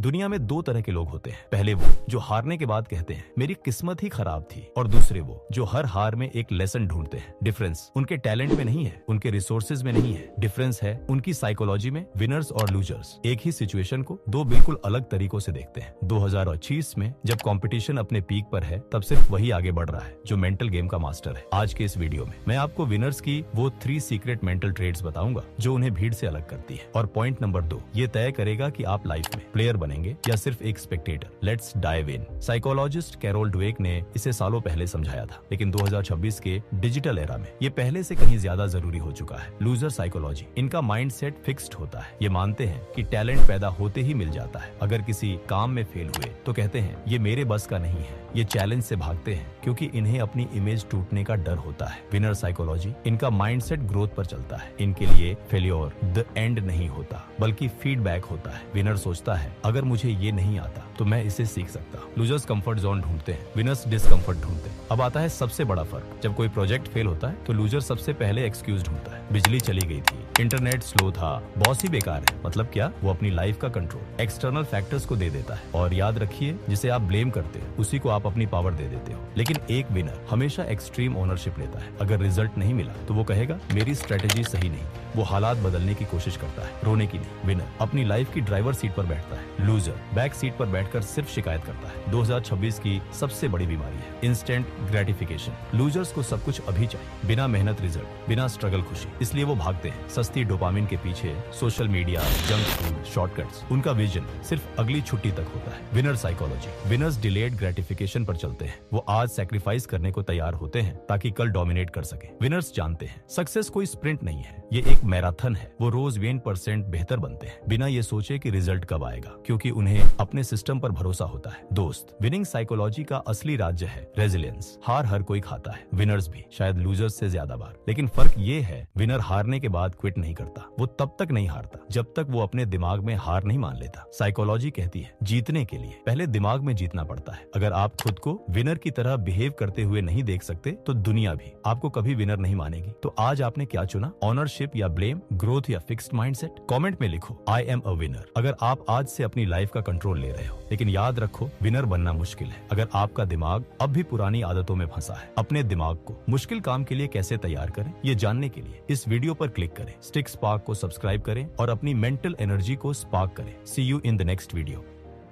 दुनिया में दो तरह के लोग होते हैं। पहले वो जो हारने के बाद कहते हैं मेरी किस्मत ही खराब थी, और दूसरे वो जो हर हार में एक लेसन ढूंढते हैं। डिफरेंस उनके टैलेंट में नहीं है, उनके रिसोर्सेज में नहीं है, डिफरेंस है उनकी साइकोलॉजी में। विनर्स और लूजर्स एक ही सिचुएशन को दो बिल्कुल अलग तरीकों से देखते हैं। 2025 में जब कंपटीशन अपने पीक पर है, तब सिर्फ वही आगे बढ़ रहा है जो मेंटल गेम का मास्टर है। आज के इस वीडियो में मैं आपको विनर्स की वो 3 सीक्रेट मेंटल ट्रेड्स बताऊंगा जो उन्हें भीड़ से अलग करती है। और पॉइंट नंबर 2 ये तय करेगा कि आप लाइफ में प्लेयर बनेंगे या सिर्फ एक spectator. Let's dive in. Psychologist Carol Dweck ने इसे सालों पहले समझाया था, लेकिन 2026 के डिजिटल एरा में ये पहले से कहीं ज्यादा जरूरी हो चुका है। लूजर साइकोलॉजी, इनका माइंडसेट फिक्स्ड होता है। ये मानते हैं कि टैलेंट पैदा होते ही मिल जाता है। अगर किसी काम में फेल हुए तो कहते हैं ये मेरे बस का नहीं है। ये चैलेंज से भागते हैं क्योंकि इन्हें अपनी इमेज टूटने का डर होता है। विनर साइकोलॉजी, इनका माइंडसेट ग्रोथ पर चलता है। इनके लिए फेल्योर द एंड नहीं होता, बल्कि फीडबैक होता है। विनर सोचता है अगर मुझे ये नहीं आता तो मैं इसे सीख सकता हूँ। लूजर्स कंफर्ट जोन ढूंढते हैं, विनर्स डिस्कंफर्ट ढूंढते हैं। अब आता है सबसे बड़ा फर्क। जब कोई प्रोजेक्ट फेल होता है तो लूजर सबसे पहले एक्सक्यूज ढूंढता है। बिजली चली गई थी, इंटरनेट स्लो था, बॉस ही बेकार है। मतलब क्या? वो अपनी लाइफ का कंट्रोल एक्सटर्नल फैक्टर्स को दे देता है। और याद रखिए, जिसे आप ब्लेम करते हो उसी को आप अपनी पावर दे देते हो। लेकिन एक विनर हमेशा एक्सट्रीम ओनरशिप लेता है। अगर रिजल्ट नहीं मिला तो वो कहेगा मेरी स्ट्रेटेजी सही नहीं। वो हालात बदलने की कोशिश करता है, रोने की नहीं। विनर अपनी लाइफ की ड्राइवर सीट पर बैठता है, लूजर बैक सीट पर बैठकर सिर्फ शिकायत करता है। 2026 की सबसे बड़ी बीमारी है इंस्टेंट ग्रेटिफिकेशन। लूजर्स को सब कुछ अभी चाहिए, बिना मेहनत रिजल्ट, बिना स्ट्रगल खुशी। इसलिए वो भागते हैं सस्ती डोपामिन के पीछे, social media, junk food, shortcuts. उनका विजन सिर्फ अगली छुट्टी तक होता है। Winner psychology, winners delayed gratification पर चलते हैं। वो आज सैक्रिफाइस करने को तैयार होते हैं ताकि कल डोमिनेट कर सके। विनर्स जानते हैं सक्सेस कोई स्प्रिंट नहीं है, ये एक मैराथन है। वो रोज 20% बेहतर बनते हैं बिना ये सोचे कि रिजल्ट कब आएगा, क्योंकि उन्हें अपने सिस्टम पर भरोसा होता है। दोस्त, विनिंग साइकोलॉजी का असली राज्य है रेजिलियंस। हार हर कोई खाता है, विनर्स भी, शायद लूजर्स से ज्यादा बार। लेकिन फर्क ये है, विनर हारने के बाद क्विट नहीं करता। वो तब तक नहीं हारता जब तक वो अपने दिमाग में हार नहीं मान लेता। साइकोलॉजी कहती है जीतने के लिए पहले दिमाग में जीतना पड़ता है। अगर आप खुद को विनर की तरह बिहेव करते हुए नहीं देख सकते तो दुनिया भी आपको कभी विनर नहीं मानेगी। तो आज आपने क्या चुना? ऑनरशिप या ब्लेम, ग्रोथ या फिक्स्ड माइंडसेट? कमेंट में लिखो आई एम अ विनर अगर आप आज से अपनी लाइफ का कंट्रोल ले रहे हो। लेकिन याद रखो, विनर बनना मुश्किल है अगर आपका दिमाग अब भी पुरानी आदतों में फंसा है। अपने दिमाग को मुश्किल काम के लिए कैसे तैयार करें, ये जानने के लिए इस वीडियो पर क्लिक करें। स्टिक स्पार्क को सब्सक्राइब करें और अपनी मेंटल एनर्जी को स्पार्क करें। See you in the next video.